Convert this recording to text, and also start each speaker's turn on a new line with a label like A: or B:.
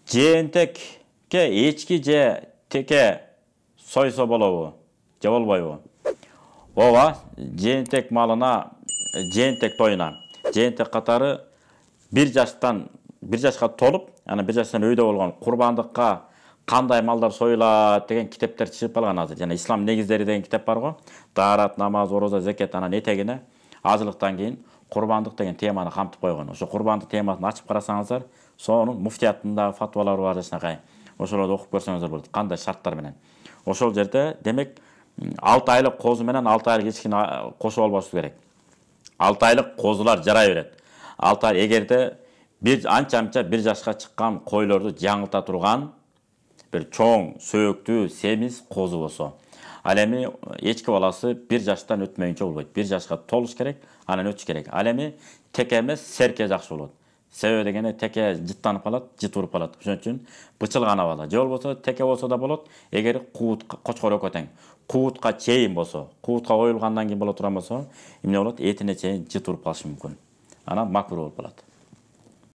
A: Жээнтекке эчки же теке сойсо болобу, же болбойбу? Ооба, жээнтек малына, жээнтек тоюна, жээнтек катары 1 жашка толуп, анан 1 жаштан өйдө болгон курбандыкка кандай малдар союлат деген китептер чыгып калган азыр. Жана ислам негиздери деген китеп бар го. Таарат, намаз, ороза, зекет, анан этегине ажылыктан кийин курбандык деген теманы камтып койгон. Ошо курбандык темасын ачып карасаңыздар, сонун муфтияттын фатвалары бар жашнакай. Ошолорду окуп көрсөңүздөр болот. Кандай шарттар менен. Ошол жерде демек 6 айлык козу менен 6 айлык ичкини кошуп албашыбыз керек. 6 айлык козулар жарай берет. 6 ай эгерде анча 1 жашка чыккан койлорду жаңылта турган bir çoğun, söğüktü, semiz, kozu olsa. Alemi echki balası 1 yaştan ötmeyince olmaydı. 1 yaşka toluş gerek, anan ötüş gerek. Alemi teke emes, serke jakşı olur. Sebebe degene teke jittanıp alat, jit urup alat. Şunun için bıçılgana bala. Jol bolsa teke bolsa da bolat. Eger kuut koçkor ököteң. Kuutка çeyin bolsa, kuutка koyulgandan keyin bola turan bolsa, emne bolat? Etine çeyin jit urup kalışı mümkün. Ana makruh bolup alat.